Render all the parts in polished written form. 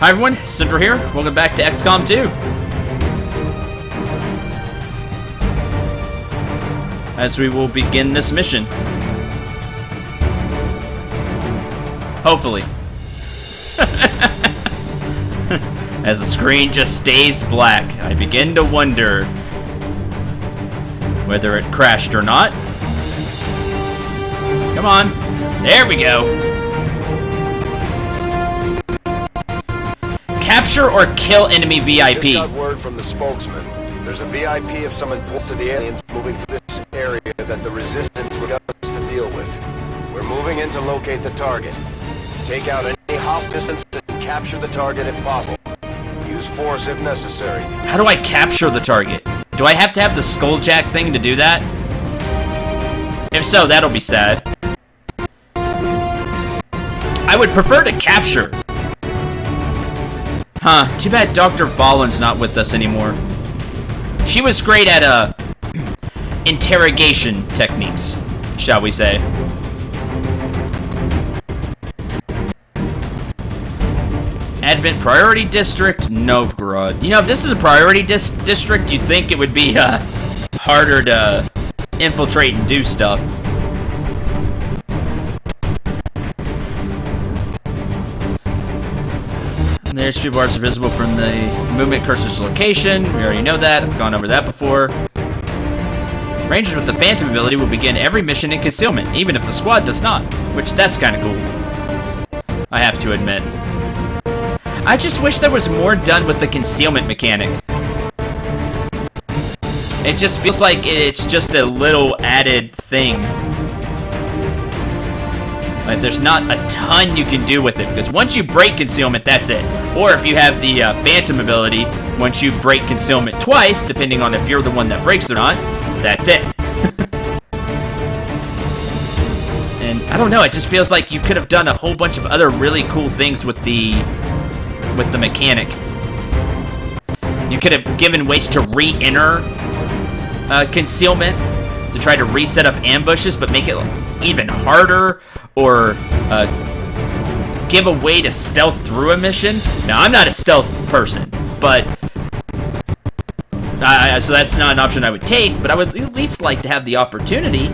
Hi everyone, Cendril here. Welcome back to XCOM 2. As we will begin this mission. Hopefully. As the screen just stays black, I begin to wonder whether it crashed or not. Come on. There we go. Capture or kill enemy VIP. Just got word from the spokesman. There's a VIP of some importance to the aliens moving through this area that the resistance would have to deal with. We're moving in to locate the target. Take out any hostiles and capture the target if possible. Use force if necessary. How do I capture the target? Do I have to have the skulljack thing to do that? If so, that'll be sad. I would prefer to capture. Huh, too bad Dr. Valen's not with us anymore. She was great at, interrogation techniques, shall we say. Advent Priority District, Novgorod. You know, if this is a priority district, you'd think it would be, harder to infiltrate and do stuff. There's few bars visible from the movement cursor's location. We already know that. I've gone over that before. Rangers with the Phantom ability will begin every mission in concealment, even if the squad does not. Which, that's kind of cool. I have to admit. I just wish there was more done with the concealment mechanic. It just feels like it's just a little added thing. Like, there's not a ton you can do with it, because once you break concealment, that's it. Or if you have the Phantom ability, once you break concealment twice, depending on if you're the one that breaks it or not, that's it. And I don't know, it just feels like you could have done a whole bunch of other really cool things with the mechanic. You could have given ways to re-enter concealment, to try to reset up ambushes, but make it even harder, or give a way to stealth through a mission. Now, I'm not a stealth person, but so that's not an option I would take, but I would at least like to have the opportunity,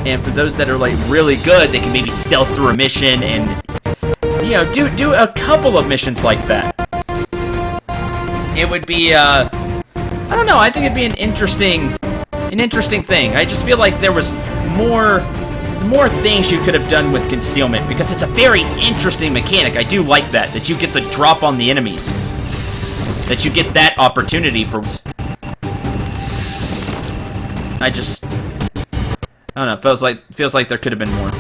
and for those that are like really good, they can maybe stealth through a mission and, you know, do a couple of missions like that. It would be, I don't know, I think it'd be an interesting thing. I just feel like there was more things you could have done with concealment, because it's a very interesting mechanic. I do like that you get the drop on the enemies. That you get that opportunity for... I don't know, feels like there could have been more.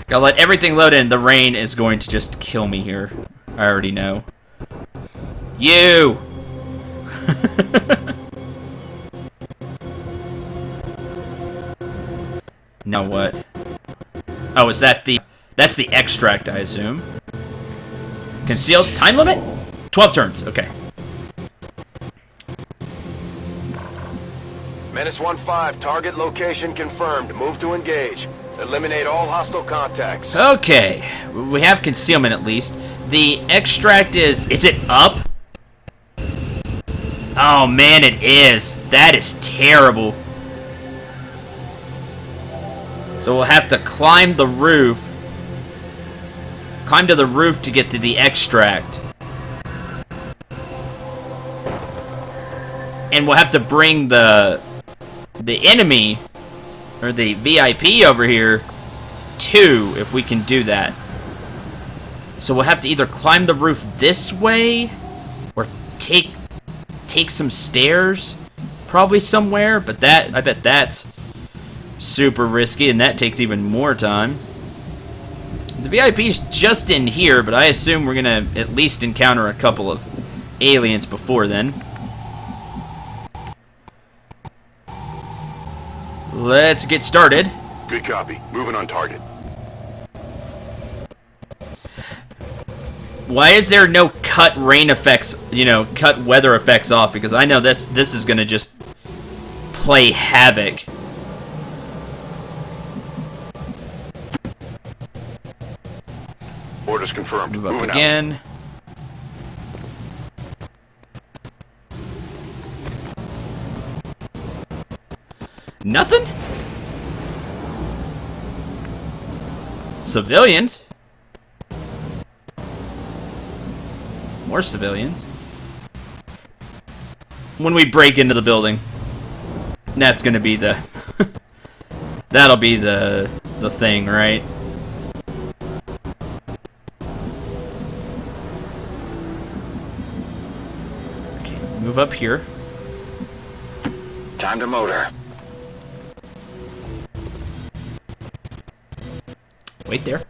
Gotta let everything load in. The rain is going to just kill me here. I already know. You! Now what? Oh, is that that's the extract, I assume. Concealed time limit? 12 turns, okay. Menace 1-5, target location confirmed. Move to engage. Eliminate all hostile contacts. Okay, we have concealment at least. The extract is it up? Oh man, it is. That is terrible. So we'll have to climb the roof. Climb to the roof to get to the extract. And we'll have to bring the enemy, or the VIP over here, too, if we can do that. So we'll have to either climb the roof this way, or take some stairs, probably somewhere, but I bet that's super risky, and that takes even more time. The VIP's just in here, but I assume we're gonna at least encounter a couple of aliens before then. Let's get started. Good copy. Moving on target. Why is there no cut rain effects, you know, cut weather effects off? Because I know this is gonna just play havoc. Orders confirmed. Move up Moving again. Nothing? Civilians? More civilians. When we break into the building, that's gonna be the... that'll be the thing, right? Okay, move up here. out. Time to motor. Wait there.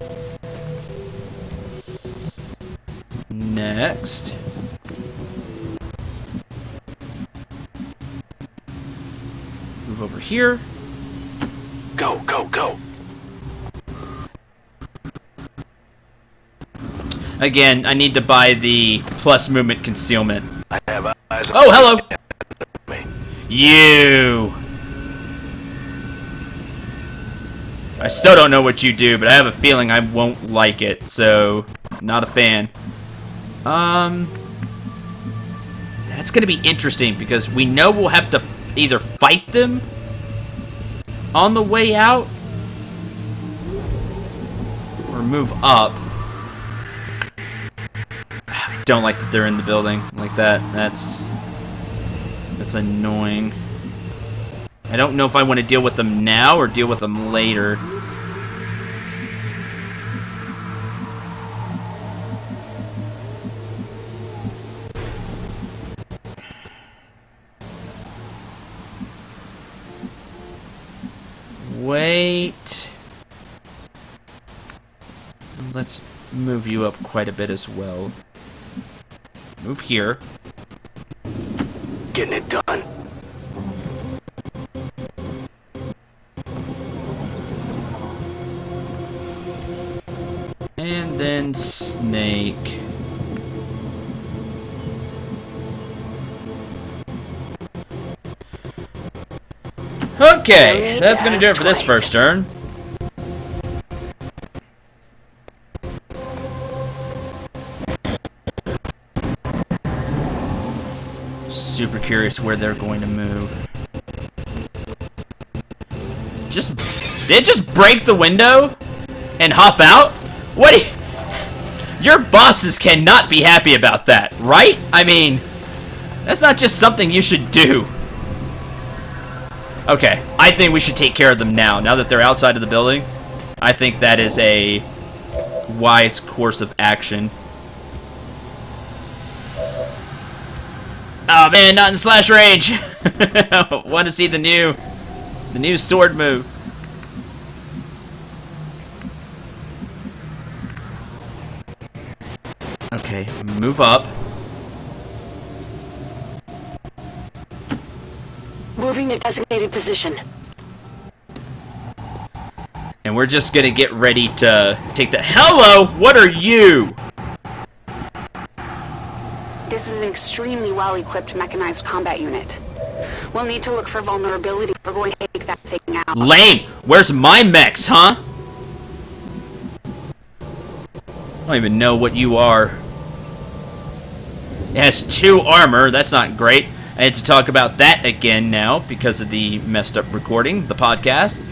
Next. Move over here. Go, go, go. Again, I need to buy the plus movement concealment. I have eyes. Oh, hello! Me. You! I still don't know what you do, but I have a feeling I won't like it, so not a fan. That's gonna be interesting because we know we'll have to either fight them on the way out or move up. I don't like that they're in the building like that. That's annoying. I don't know if I want to deal with them now or deal with them later. Wait. Let's move you up quite a bit as well. Move here. Getting it done. And then Snake. Okay, that's gonna do it for this first turn. Super curious where they're going to move. Did it just break the window and hop out? What? Your bosses cannot be happy about that, right? I mean, that's not just something you should do. Okay, I think we should take care of them now that they're outside of the building. I think that is a wise course of action. Oh man, not in slash range. Want to see the new sword move. Okay, move up. Moving to designated position. And we're just gonna get ready to take the... Hello! What are you? This is an extremely well-equipped mechanized combat unit. We'll need to look for vulnerability if we're going to take that thing out. Lame! Where's my mechs, huh? I don't even know what you are. It has 2 armor. That's not great. I had to talk about that again now because of the messed up recording, the podcast.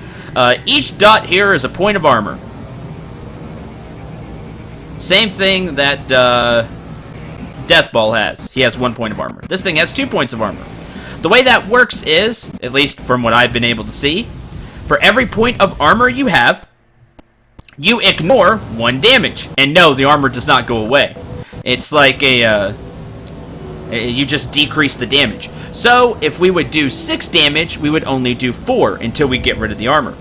Each dot here is a point of armor. Same thing that Deathball has. He has 1 point of armor. This thing has 2 points of armor. The way that works is, at least from what I've been able to see, for every point of armor you have, you ignore 1 damage. And no, the armor does not go away. It's like you just decrease the damage. So, if we would do 6 damage, we would only do 4 until we get rid of the armor.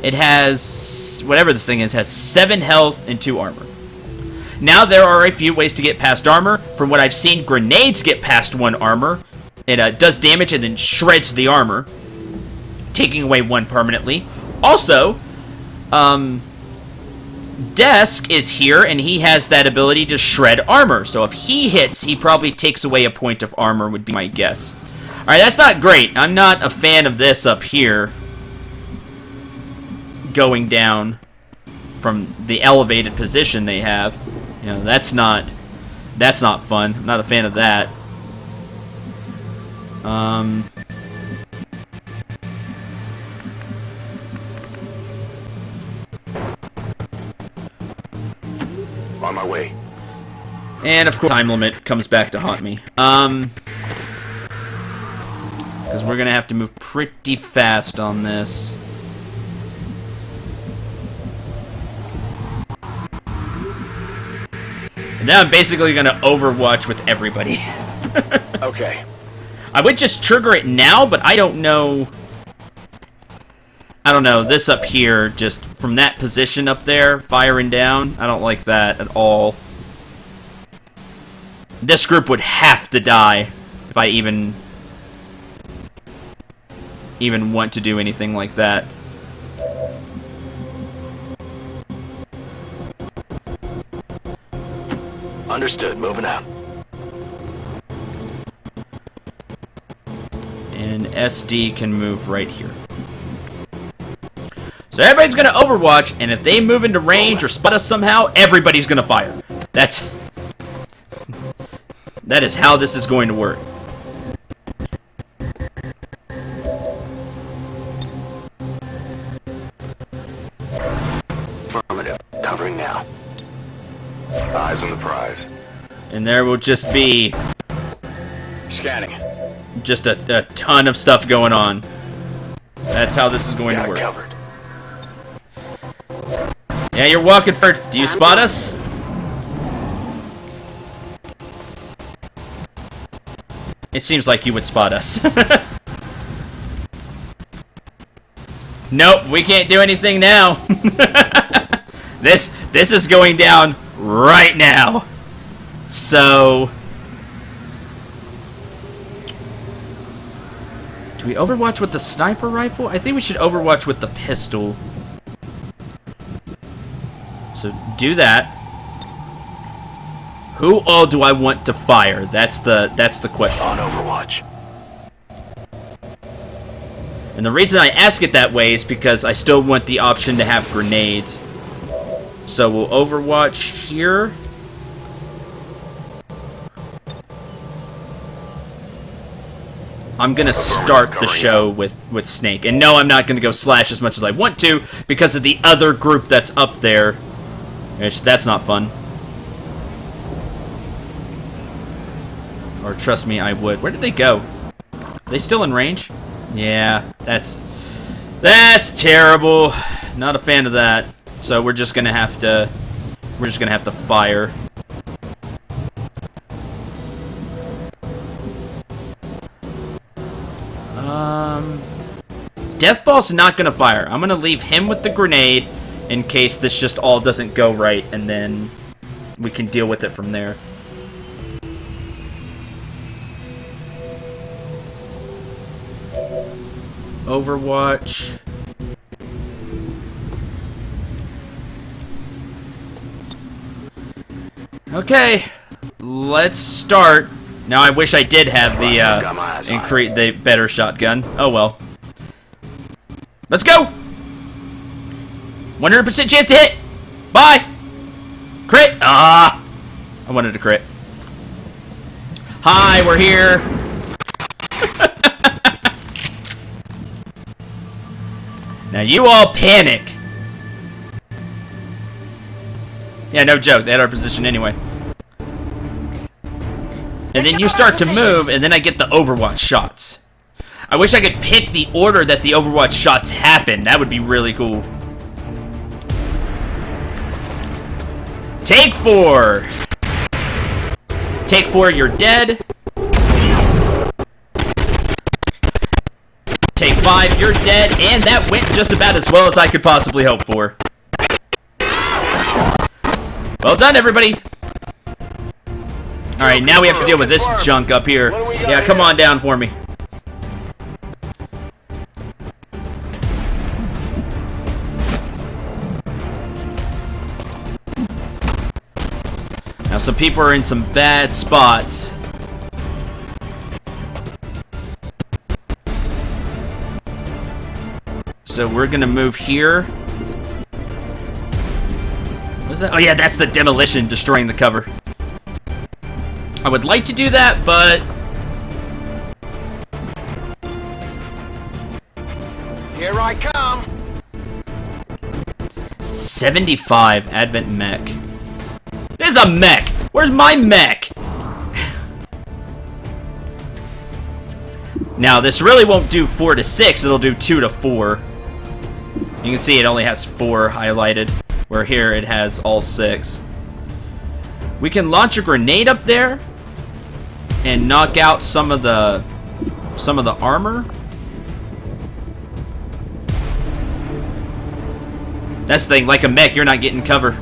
It has, whatever this thing is, has 7 health and 2 armor. Now, there are a few ways to get past armor. From what I've seen, grenades get past 1 armor. It does damage and then shreds the armor, taking away 1 permanently. Also, Desk is here, and he has that ability to shred armor. So if he hits, he probably takes away a point of armor, would be my guess. Alright, that's not great. I'm not a fan of this up here. Going down from the elevated position they have. You know, that's not fun. I'm not a fan of that. On my way. And of course, time limit comes back to haunt me. Because we're gonna have to move pretty fast on this. And now I'm basically gonna overwatch with everybody. Okay. I would just trigger it now, but I don't know. I don't know, this up here, just from that position up there, firing down, I don't like that at all. This group would have to die if I even want to do anything like that. Understood. Moving out. And SD can move right here. So everybody's gonna overwatch, and if they move into range or spot us somehow, everybody's gonna fire. That is how this is going to work. Affirmative. Covering now. Eyes on the prize. And there will just be Scanning. just a ton of stuff going on. That's how this is going to Got it work. covered. Yeah, you're welcome, Ferd. Do you spot us? It seems like you would spot us. Nope, we can't do anything now. This is going down right now. So, do we overwatch with the sniper rifle? I think we should overwatch with the pistol. So do that. Who all do I want to fire? That's the question. On Overwatch. And the reason I ask it that way is because I still want the option to have grenades. So we'll overwatch here. I'm gonna start the show with Snake. And no, I'm not gonna go Slash as much as I want to because of the other group that's up there. Which, that's not fun. Or trust me, I would. Where did they go? Are they still in range? Yeah, that's terrible. Not a fan of that. So we're just gonna have to fire. Deathball's not gonna fire. I'm gonna leave him with the grenade in case this just all doesn't go right, and then we can deal with it from there. Overwatch. Okay, let's start. Now I wish I did have the better shotgun. Oh well. Let's go. 100% chance to hit. Bye. Crit. Ah, I wanted to crit. Hi, we're here. Now you all panic. Yeah, no joke. They had our position anyway. And then you start to move, and then I get the Overwatch shots. I wish I could pick the order that the Overwatch shots happen. That would be really cool. Take 4. Take 4, you're dead. Take 5, you're dead. And that went just about as well as I could possibly hope for. Well done, everybody. Alright, now we have to deal with this junk up here. Yeah, come on down for me. Now some people are in some bad spots. So we're gonna move here. was that? Oh yeah, that's the demolition destroying the cover. I would like to do that, but... Here I come! 75 Advent mech. This is a mech! Where's my mech? Now, this really won't do 4 to 6, it'll do 2 to 4. You can see it only has 4 highlighted, where here it has all 6. We can launch a grenade up there and knock out some of the armor. That's the thing, like a mech, you're not getting cover.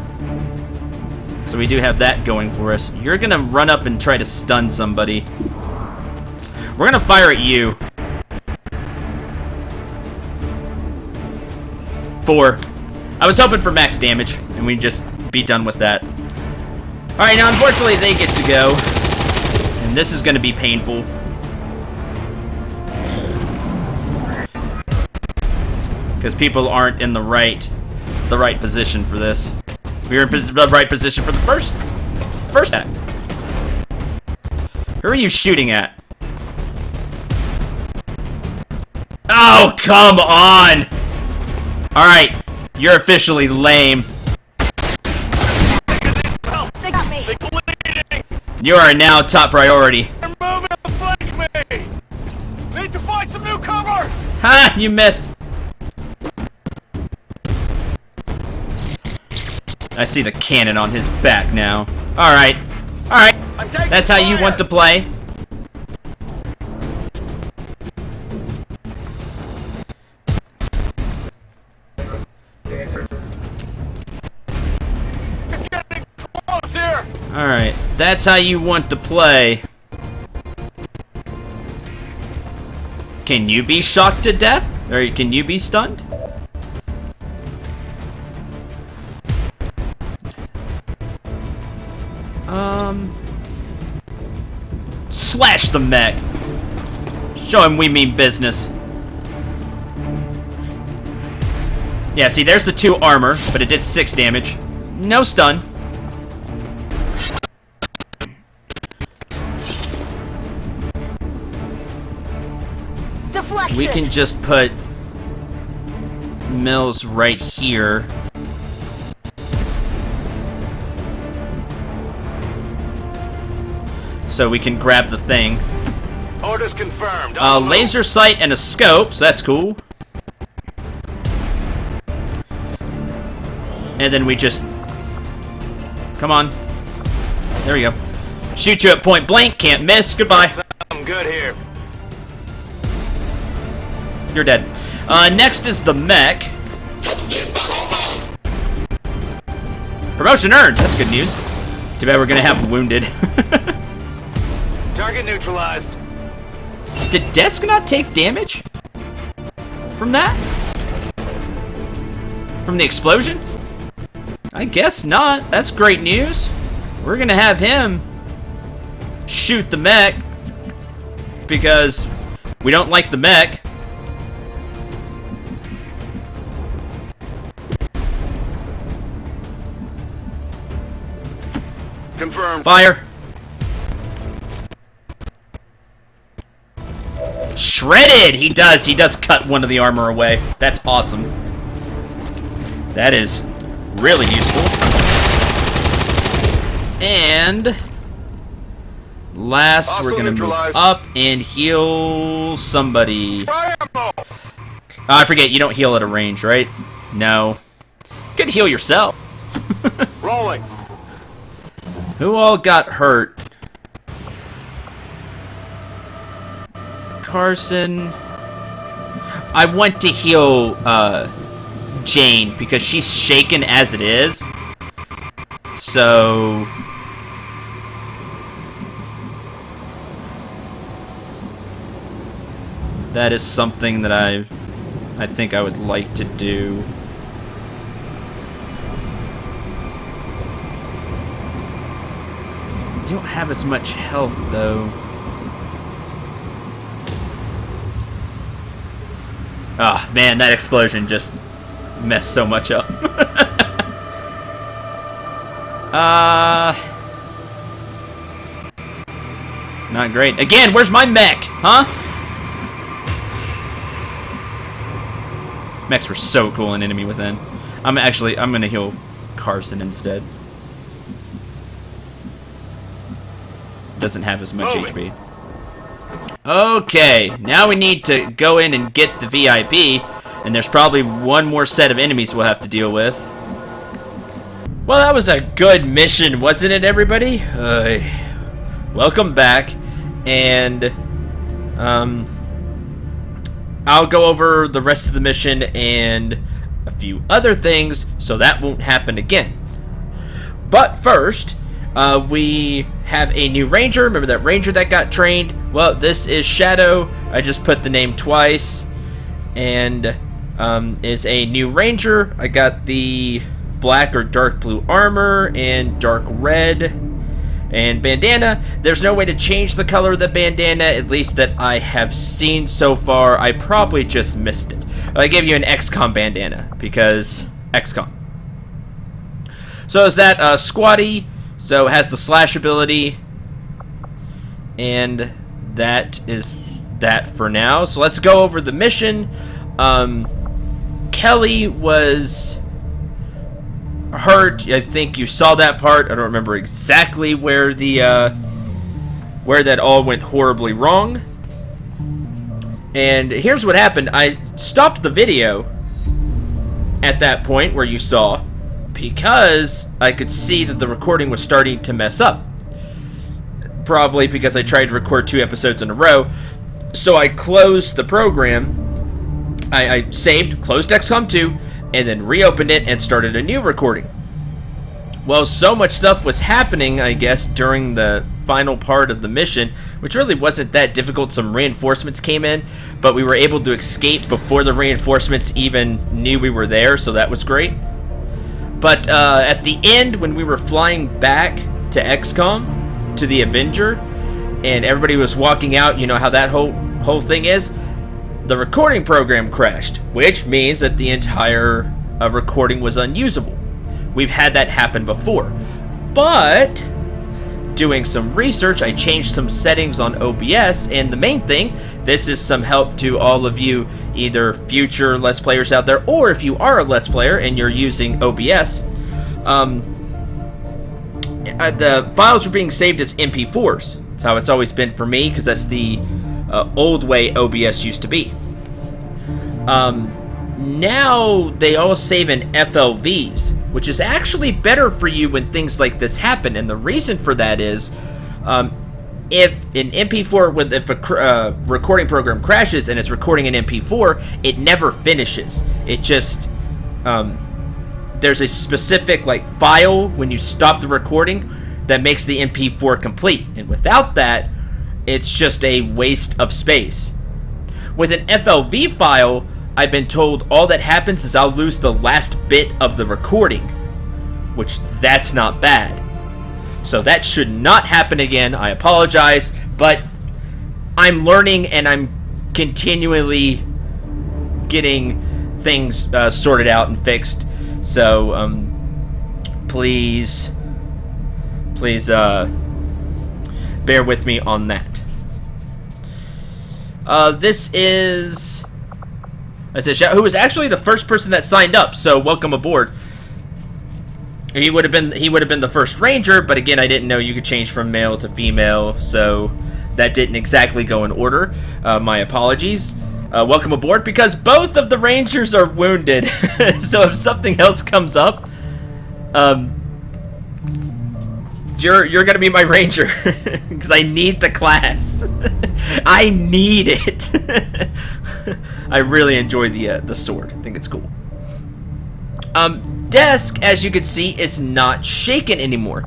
So we do have that going for us. You're gonna run up and try to stun somebody. We're gonna fire at you. 4. I was hoping for max damage, and we'd just be done with that. Alright, now unfortunately they get to go. And this is gonna be painful. Because people aren't in the right position for this. We were in the right position for the first act. Who are you shooting at? Oh, come on! Alright, you're officially lame. They got me. You are now top priority. They're moving to flank me! Need to find some new cover! Ha! You missed. I see the cannon on his back now. Alright. Alright. That's how you want to play. Alright. That's how you want to play. Can you be shocked to death? Or can you be stunned? Slash the mech. Show him we mean business. Yeah, see, there's the 2 armor, but it did 6 damage. No stun. Deflection. We can just put Mills right here. So we can grab the thing. Orders confirmed. Laser sight and a scope, so that's cool. And then we just... Come on. There we go. Shoot you at point blank, can't miss, goodbye. I'm good here. You're dead. Next is the mech. Promotion earned, that's good news. Too bad we're gonna have wounded. Target neutralized. Did Desk not take damage? From that? From the explosion? I guess not. That's great news. We're gonna have him shoot the mech because we don't like the mech. Confirmed. Fire. Shredded! He does cut one of the armor away. That's awesome. That is really useful. And last, we're gonna move up and heal somebody. I forget, you don't heal at a range, right? No. You could heal yourself. Rolling. Who all got hurt? Carson. I want to heal Jane because she's shaken as it is. So that is something that I think I would like to do. You don't have as much health though. Ah, man, that explosion just messed so much up. Not great. Again, where's my mech? Huh? Mechs were so cool in Enemy Within. I'm gonna heal Carson instead. Doesn't have as much HP. Okay, now we need to go in and get the VIP, and there's probably one more set of enemies we'll have to deal with. Well, that was a good mission, wasn't it, everybody? Welcome back, and I'll go over the rest of the mission and a few other things so that won't happen again. But first, we have a new ranger. Remember that ranger that got trained? Well, this is Shadow. I just put the name twice, and is a new ranger. I got the black or dark blue armor and dark red and bandana. There's no way to change the color of the bandana, at least that I have seen so far. I probably just missed it. I gave you an XCOM bandana because XCOM. So is that squatty? So it has the slash ability, and that is that for now. So let's go over the mission. Kelly was hurt. I think you saw that part. I don't remember exactly where the where that all went horribly wrong. And here's what happened. I stopped the video at that point where you saw, because I could see that the recording was starting to mess up. Probably because I tried to record 2 episodes in a row. So I closed the program. I saved, closed XCOM 2, and then reopened it and started a new recording. Well, so much stuff was happening, I guess, during the final part of the mission, which really wasn't that difficult. Some reinforcements came in, but we were able to escape before the reinforcements even knew we were there, so that was great. But at the end, when we were flying back to XCOM, to the Avenger, and everybody was walking out, you know how that whole thing is? The recording program crashed, which means that the entire recording was unusable. We've had that happen before. But doing some research, I changed some settings on OBS, and the main thing, this is some help to all of you, either future Let's Players out there, or if you are a Let's Player and you're using OBS, the files are being saved as MP4s. That's how it's always been for me, because that's the old way OBS used to be. Now they all save in FLVs, which is actually better for you when things like this happen. And the reason for that is, if an MP4, if a recording program crashes and it's recording an MP4, it never finishes. It just, there's a specific file when you stop the recording that makes the MP4 complete. And without that, it's just a waste of space. With an FLV file, I've been told all that happens is I'll lose the last bit of the recording, which that's not bad. So that should not happen again. I apologize, but I'm learning and I'm continually getting things sorted out and fixed. So please bear with me on that. This is, who was actually the first person that signed up, so welcome aboard. He would have been the first ranger, but again, I didn't know you could change from male to female, so that didn't exactly go in order. My apologies. Welcome aboard, because both of the rangers are wounded. So if something else comes up, you're gonna be my ranger, because I need the class. I need it. I really enjoy the sword. I think it's cool. Desk, as you can see, is not shaken anymore.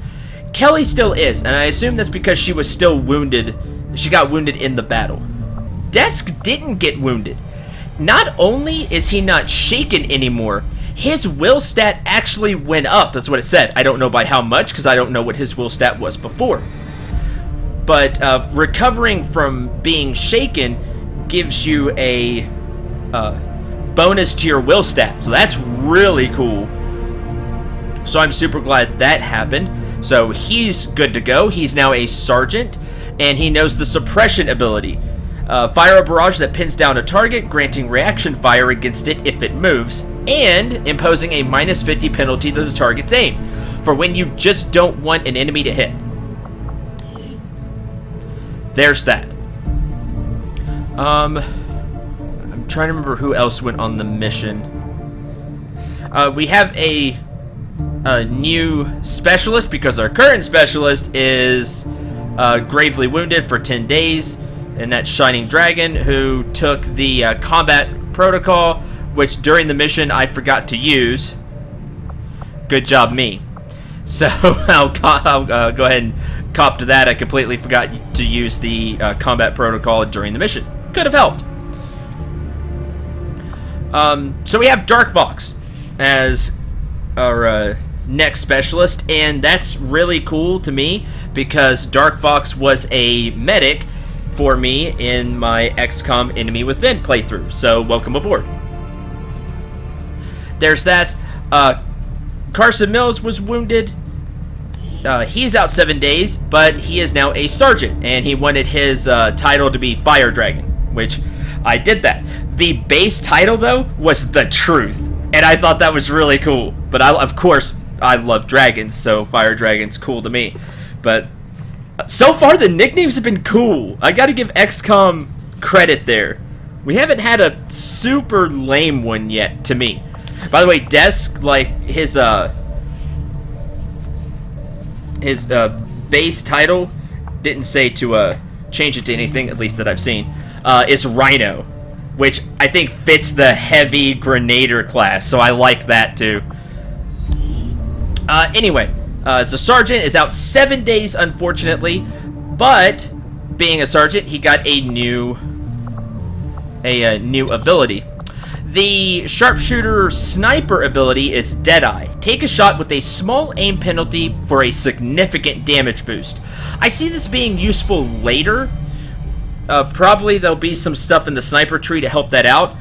Kelly still is, and I assume that's because she was still wounded. She got wounded in the battle. Desk didn't get wounded. Not only is he not shaken anymore, his will stat actually went up. That's what it said. I don't know by how much, because I don't know what his will stat was before. But recovering from being shaken gives you a bonus to your will stat, so that's really cool. So I'm super glad that happened. So he's good to go. He's now a sergeant, and he knows the suppression ability. Fire a barrage that pins down a target, granting reaction fire against it if it moves, and imposing a -50 penalty to the target's aim, for when you just don't want an enemy to hit. There's that. I'm trying to remember who else went on the mission. We have a new specialist, because our current specialist is gravely wounded for 10 days, and that's Shining Dragon, who took the combat protocol, which during the mission I forgot to use. Good job, me. So I'll go ahead and cop to that. I completely forgot to use the combat protocol during the mission. Could have helped. So we have Dark Fox as our next specialist, and that's really cool to me because Dark Fox was a medic for me in my XCOM Enemy Within playthrough. So welcome aboard. There's that. Carson Mills was wounded. He's out 7 days, but he is now a sergeant, and he wanted his title to be Fire Dragon, which I did that. The base title, though, was The Truth, and I thought that was really cool. But of course, I love dragons, so Fire Dragon's cool to me. But so far, the nicknames have been cool. I gotta give XCOM credit there. We haven't had a super lame one yet, to me. By the way, Desk, like, his base title didn't say to change it to anything, at least that I've seen, is Rhino, which I think fits the heavy Grenader class, so I like that too. Anyway, the sergeant is out 7 days, unfortunately, but being a sergeant, he got a new ability. The sharpshooter sniper ability is Deadeye. Take a shot with a small aim penalty for a significant damage boost. I see this being useful later. Probably there'll be some stuff in the sniper tree to help that out.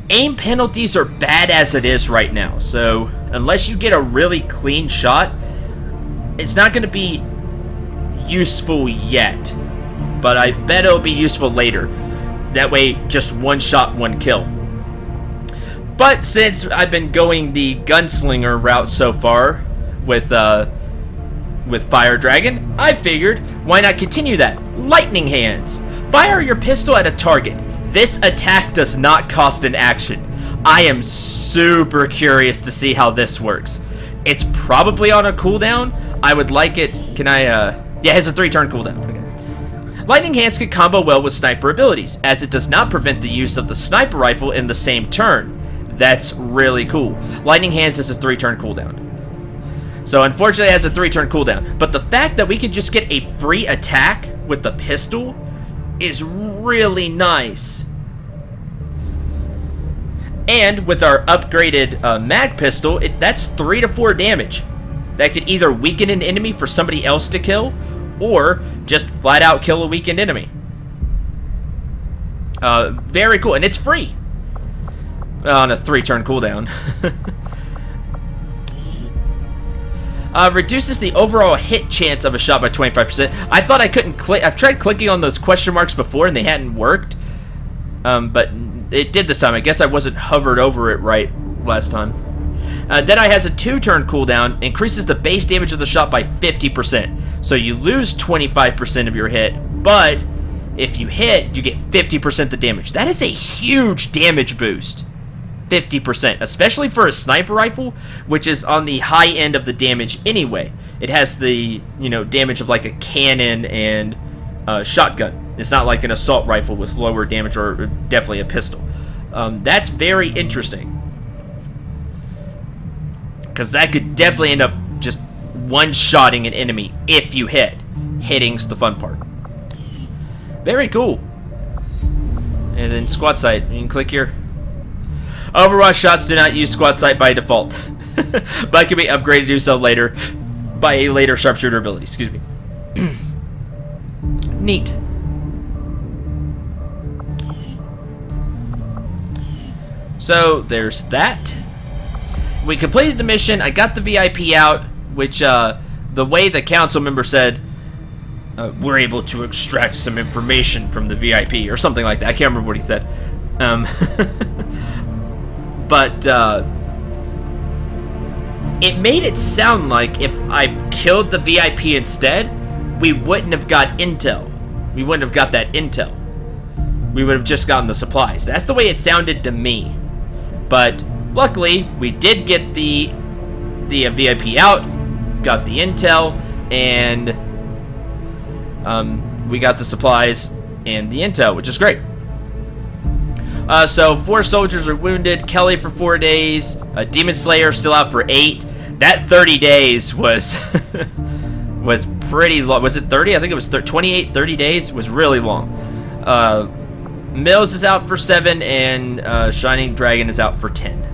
Aim penalties are bad as it is right now, so unless you get a really clean shot, it's not going to be useful yet. But I bet it'll be useful later. That way, just one shot, one kill. But since I've been going the gunslinger route so far with Fire Dragon, I figured, why not continue that? Lightning Hands. Fire your pistol at a target. This attack does not cost an action. I am super curious to see how this works. It's probably on a cooldown. I would like it. Can I, yeah, it has a 3-turn cooldown. Okay. Lightning Hands can combo well with sniper abilities, as it does not prevent the use of the sniper rifle in the same turn. That's really cool. Lightning Hands has a 3-turn cooldown. So unfortunately it has a 3-turn cooldown. But the fact that we can just get a free attack with the pistol is really nice. And with our upgraded mag pistol, that's 3 to 4 damage. That could either weaken an enemy for somebody else to kill, or just flat out kill a weakened enemy. Very cool, and it's free. On a 3-turn cooldown. Reduces the overall hit chance of a shot by 25%. I thought I couldn't click. I've tried clicking on those question marks before and they hadn't worked. But it did this time. I guess I wasn't hovered over it right last time. Deadeye has a 2-turn cooldown, increases the base damage of the shot by 50%. So you lose 25% of your hit, but if you hit, you get 50% the damage. That is a huge damage boost. 50%, especially for a sniper rifle, which is on the high end of the damage anyway. It has the, damage of like a cannon and a shotgun. It's not like an assault rifle with lower damage, or definitely a pistol. That's very interesting, because that could definitely end up just one-shotting an enemy if you hit. Hitting's the fun part. Very cool. And then squad sight. You can click here. Overwatch shots do not use squad sight by default, but can be upgraded to do so later by a later sharpshooter ability. Excuse me. Neat. So there's that. we completed the mission. I got the VIP out, which the way the council member said, we're able to extract some information from the VIP or something like that. I can't remember what he said. But it made it sound like if I killed the VIP instead, we wouldn't have got intel. We wouldn't have got that intel. We would have just gotten the supplies. That's the way it sounded to me. But luckily, we did get the VIP out, got the intel, and we got the supplies and the intel, which is great. So 4 soldiers are wounded. Kelly for 4 days. Demon Slayer still out for 8. That 30 days was was pretty long. Was it 30? I think it was 28, 30 days. It was really long. Mills is out for 7, and Shining Dragon is out for 10.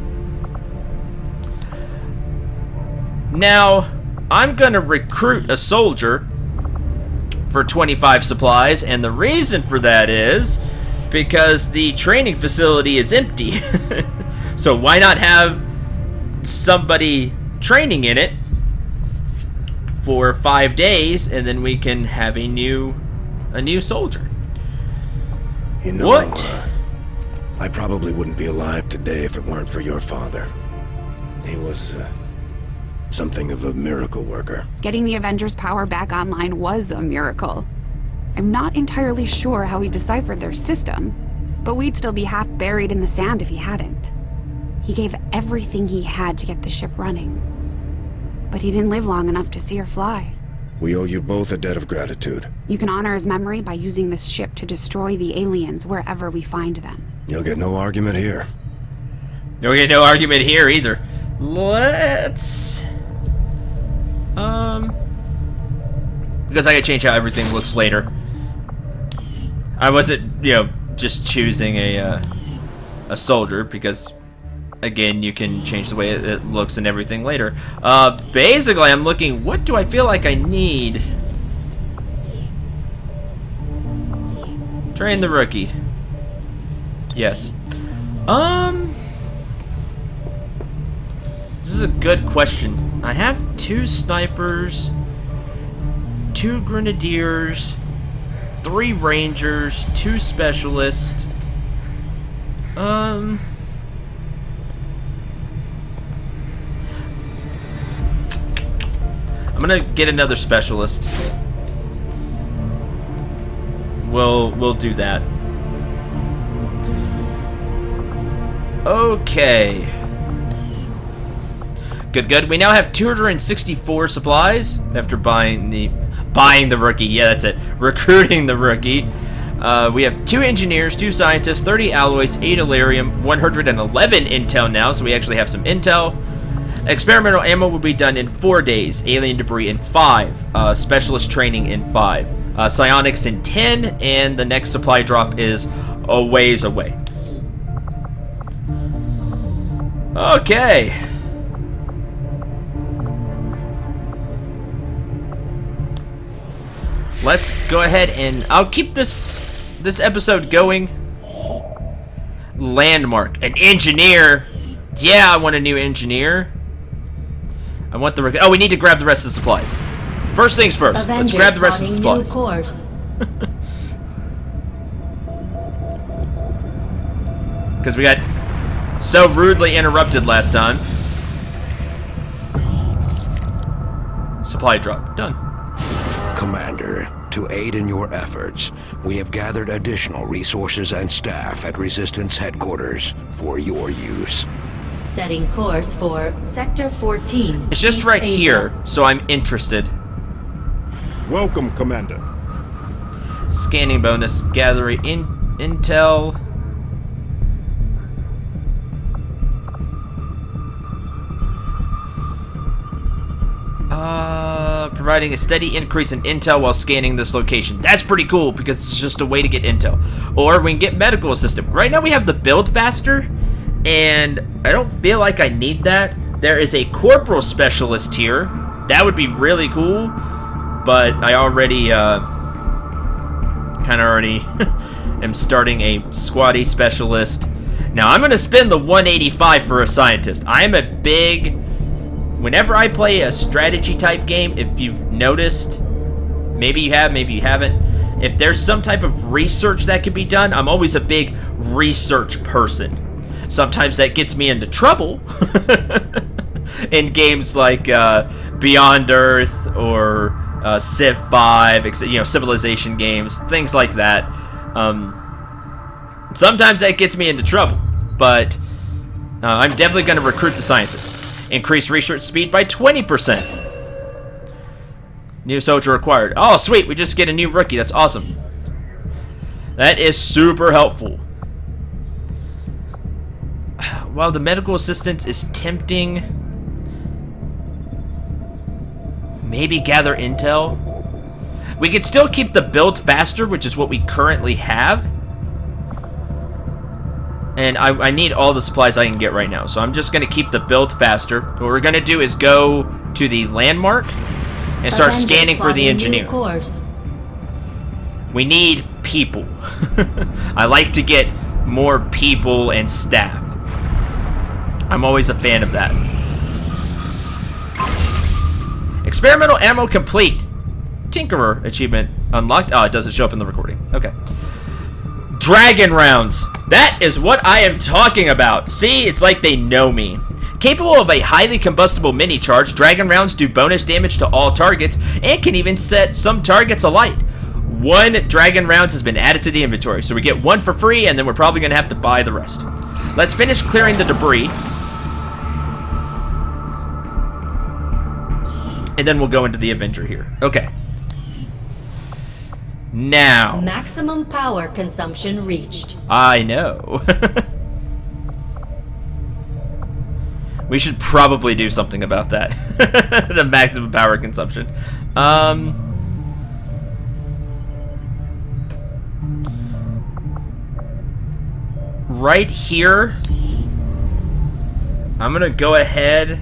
Now, I'm gonna recruit a soldier for 25 supplies, and the reason for that is because the training facility is empty. So why not have somebody training in it for 5 days, and then we can have a new soldier. You know, What? I probably wouldn't be alive today if it weren't for your father. He was something of a miracle worker. Getting the Avengers' power back online was a miracle. I'm not entirely sure how he deciphered their system, but we'd still be half buried in the sand if he hadn't. He gave everything he had to get the ship running. But he didn't live long enough to see her fly. We owe you both a debt of gratitude. You can honor his memory by using this ship to destroy the aliens wherever we find them. You'll get no argument here. You'll get no argument here either. Let's... Because I can change how everything looks later. I wasn't, just choosing a soldier because, again, you can change the way it looks and everything later. Basically, I'm looking, what do I feel like I need? Train the rookie. Yes. This is a good question. I have 2 snipers, 2 grenadiers, 3 rangers, 2 specialists. I'm gonna get another specialist. We'll do that. Okay. Good. We now have 264 supplies after buying the rookie. Yeah, that's it. Recruiting the rookie. We have 2 engineers, 2 scientists, 30 alloys, 8 Illyrium, 111 intel now, so we actually have some intel. Experimental ammo will be done in 4 days. Alien debris in 5. Specialist training in 5. Psionics in 10, and the next supply drop is a ways away. Okay. Let's go ahead and I'll keep this episode going. Landmark, an engineer. Yeah, I want a new engineer. I want the... Oh, we need to grab the rest of the supplies. First things first. Avenger, let's grab the rest of the supplies. New course. Because we got so rudely interrupted last time. Supply drop. Done. Commander, to aid in your efforts, we have gathered additional resources and staff at Resistance headquarters for your use. Setting course for Sector 14. It's just East right Asia. here, so I'm interested. Welcome, Commander. Scanning bonus. Gathering intel. Providing a steady increase in intel while scanning this location. That's pretty cool because it's just a way to get intel. Or we can get medical assistant. Right now we have the build faster, and I don't feel like I need that. There is a corporal specialist here. That would be really cool, but I already am starting a squatty specialist. Now, I'm going to spend the 185 for a scientist. I'm a big... Whenever I play a strategy type game, if you've noticed, maybe you have, maybe you haven't, if there's some type of research that can be done, I'm always a big research person. Sometimes that gets me into trouble in games like Beyond Earth or Civ 5, civilization games, things like that. Sometimes that gets me into trouble, but I'm definitely going to recruit the scientist. Increase research speed by 20%. New soldier required. Oh, sweet, we just get a new rookie. That's awesome. That is super helpful. While the medical assistance is tempting, maybe gather intel. We could still keep the build faster, which is what we currently have. And I need all the supplies I can get right now, so I'm just going to keep the build faster. What we're going to do is go to the landmark and start scanning for the engineer. We need people. I like to get more people and staff. I'm always a fan of that. Experimental ammo complete. Tinkerer achievement unlocked. Oh, it doesn't show up in the recording. Okay. Dragon rounds. That is what I am talking about. See, it's like they know me. Capable of a highly combustible mini charge, dragon rounds do bonus damage to all targets and can even set some targets alight. 1 dragon rounds has been added to the inventory, so we get 1 for free, and then we're probably going to have to buy the rest. Let's finish clearing the debris. And then we'll go into the Avenger here. Okay. Now. Maximum power consumption reached. I know. We should probably do something about that. The maximum power consumption. Right here, I'm gonna go ahead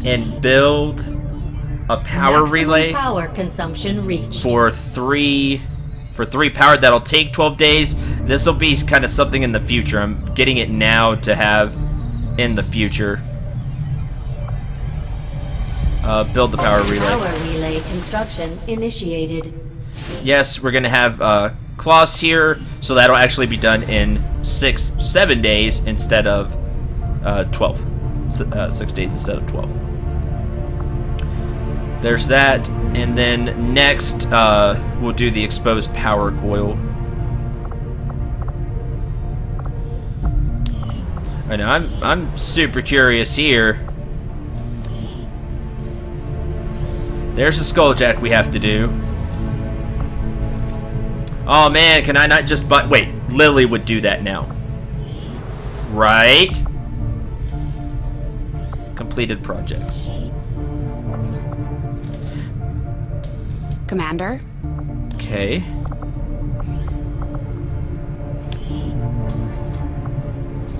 and build a power relay power consumption reached. for 3 power. That'll take 12 days. This will be kind of something in the future. I'm getting it now to have in the future. Build the power relay. Power relay construction initiated. Yes, we're gonna have Klaus here, so that'll actually be done in 7 days instead of 12. 6 days instead of 12. There's that, and then next we'll do the exposed power coil. I know, I'm super curious here. There's a skulljack we have to do. Oh man, can I not just buy... Wait, Lily would do that now. Right? Completed projects. Commander? Okay.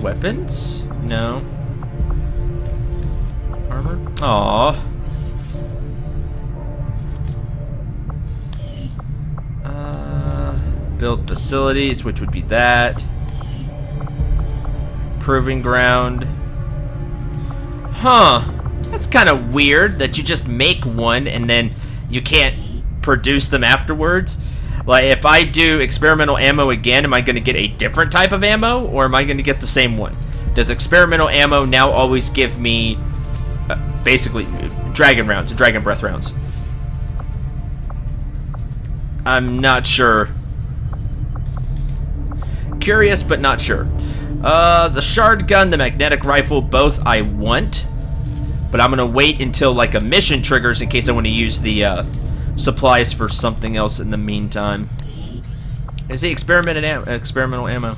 Weapons? No. Armor? Aww. Build facilities, which would be that. Proving ground. Huh. That's kind of weird that you just make one and then you can't produce them afterwards. Like, if I do experimental ammo again, am I going to get a different type of ammo, or am I going to get the same one? Does experimental ammo now always give me, basically, dragon rounds, dragon breath rounds? I'm not sure. Curious, but not sure. The shard gun, the magnetic rifle, both I want, but I'm going to wait until, like, a mission triggers in case I want to use the, supplies for something else in the meantime. Is the experimental ammo?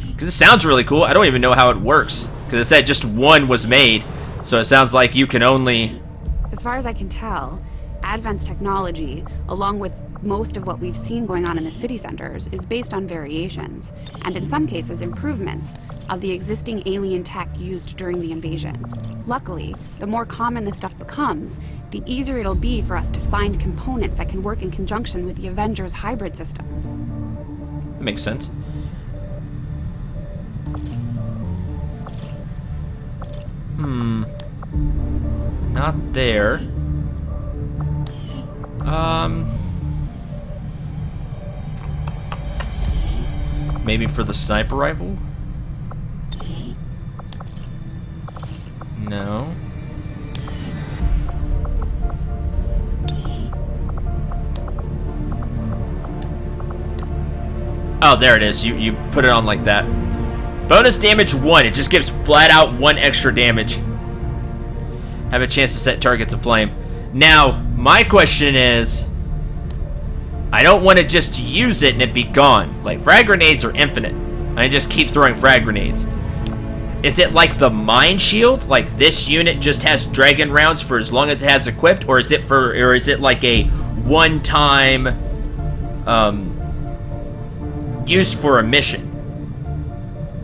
Because it sounds really cool. I don't even know how it works. Because it said just one was made. So it sounds like you can only... As far as I can tell, Advent's technology, along with most of what we've seen going on in the city centers, is based on variations, and in some cases improvements, of the existing alien tech used during the invasion. Luckily, the more common this stuff becomes, the easier it'll be for us to find components that can work in conjunction with the Avengers' hybrid systems. That makes sense. Not there. Maybe for the sniper rifle? No. Oh, there it is. You put it on like that. Bonus damage 1. It just gives flat out 1 extra damage. Have a chance to set targets aflame. Now, my question is, I don't want to just use it and it be gone. Like, frag grenades are infinite. I just keep throwing frag grenades. Is it like the mine shield? Like this unit just has dragon rounds for as long as it has equipped, or is it like a one-time use for a mission?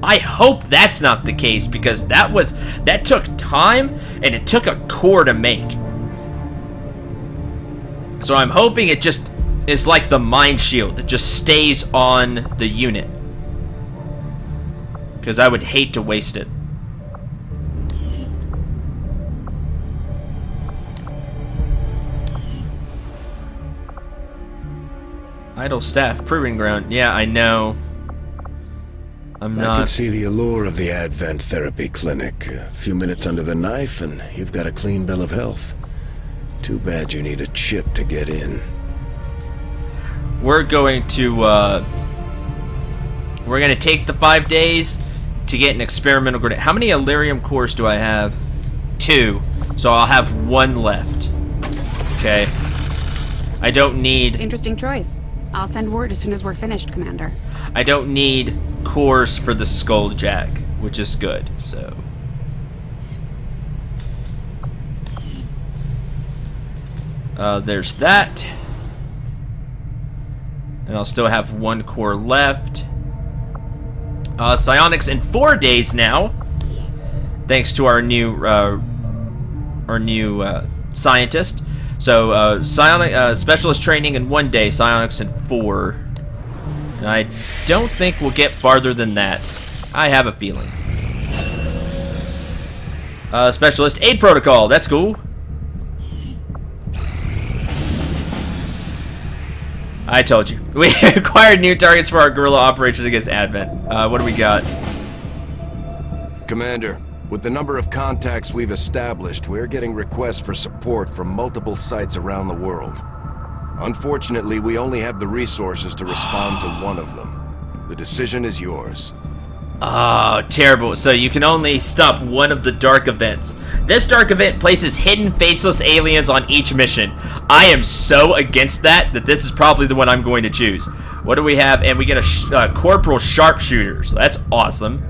I hope that's not the case, because that took time and it took a core to make. So I'm hoping it just is like the mine shield. It just stays on the unit, because I would hate to waste it. Idle staff, proving ground. Yeah, I know. I could see the allure of the Advent Therapy Clinic. A few minutes under the knife and you've got a clean bill of health. Too bad you need a chip to get in. We're going to take the 5 days to get an experimental grenade. How many Elerium cores do I have? 2. So I'll have 1 left. Okay. I don't need... Interesting choice. I'll send word as soon as we're finished, Commander. I don't need cores for the Skulljack, which is good, so... there's that. And I'll still have 1 core left. Psionics in 4 days now, thanks to our new scientist. So psionic specialist training in 1 day, psionics in 4. And I don't think we'll get farther than that. I have a feeling. Specialist aid protocol. That's cool. I told you. We acquired new targets for our guerrilla operations against Advent. What do we got? Commander, with the number of contacts we've established, we're getting requests for support from multiple sites around the world. Unfortunately, we only have the resources to respond to one of them. The decision is yours. Oh, terrible. So you can only stop one of the dark events. This dark event places hidden faceless aliens on each mission. I am so against that this is probably the one I'm going to choose. What do we have? And we get a corporal sharpshooter. So that's awesome.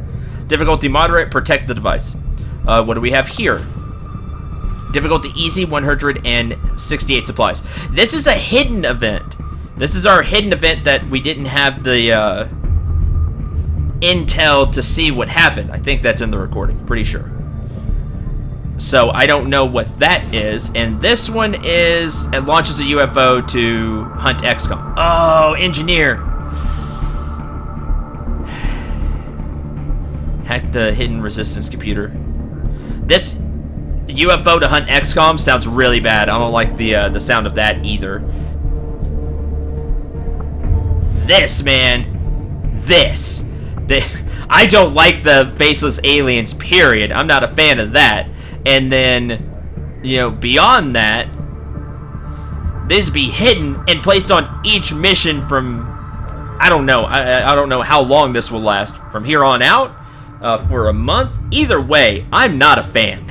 Difficulty moderate, protect the device. What do we have here? Difficulty easy, 168 supplies. This is a hidden event. This is our hidden event that we didn't have the intel to see what happened. I think that's in the recording, pretty sure. So I don't know what that is. And this one is, it launches a UFO to hunt XCOM. Oh, engineer. Hack the hidden resistance computer. This UFO to hunt XCOM sounds really bad. I don't like the sound of that either. This, man. This. I don't like the faceless aliens, period. I'm not a fan of that. And then, you know, beyond that, these be hidden and placed on each mission from, I don't know. I don't know how long this will last. From here on out, for a month. Either way, I'm not a fan.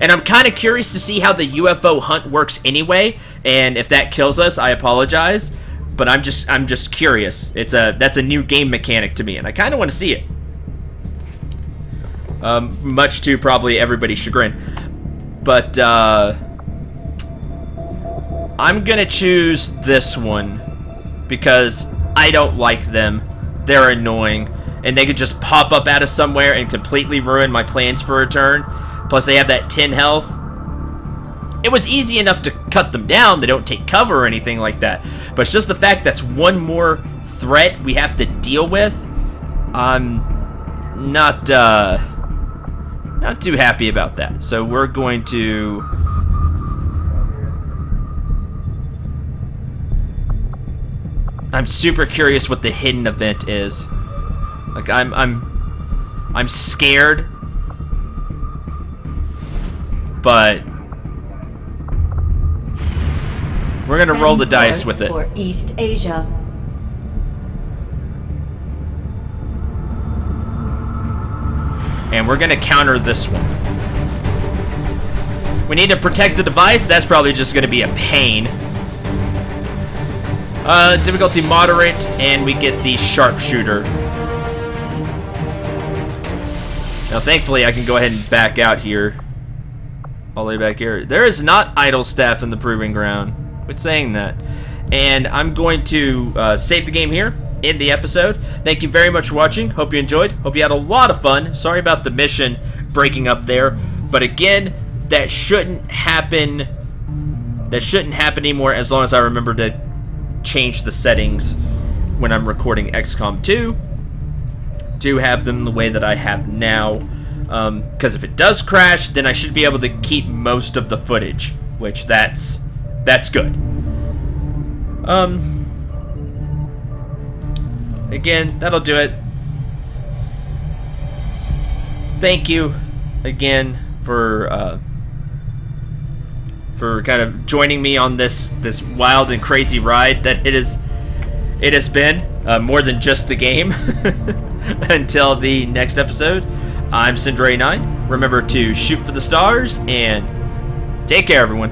And I'm kind of curious to see how the UFO hunt works anyway. And if that kills us, I apologize. But I'm just curious. That's a new game mechanic to me, and I kind of want to see it. Much to probably everybody's chagrin. But I'm gonna choose this one because I don't like them. They're annoying, and they could just pop up out of somewhere and completely ruin my plans for a turn. Plus, they have that 10 health. it was easy enough to cut them down. They don't take cover or anything like that. But it's just the fact that's one more threat we have to deal with. I'm not too happy about that. So we're going to... I'm super curious what the hidden event is. Like, I'm scared. But we're gonna roll the dice with it. For East Asia. And we're gonna counter this one. We need to protect the device. That's probably just gonna be a pain. Difficulty moderate, and we get the sharpshooter. Now, thankfully, I can go ahead and back out here. All the way back here. There is not idle staff in the proving ground. Quit saying that. And I'm going to save the game here, end the episode. Thank you very much for watching. Hope you enjoyed. Hope you had a lot of fun. Sorry about the mission breaking up there. But again, that shouldn't happen. That shouldn't happen anymore as long as I remember to change the settings when I'm recording XCOM 2 to have them the way that I have now. Because if it does crash, then I should be able to keep most of the footage, which that's good. Again, that'll do it. Thank you again for kind of joining me on this wild and crazy ride that it has been, more than just the game. Until the next episode, I'm Cendril 9. Remember to shoot for the stars and take care, everyone.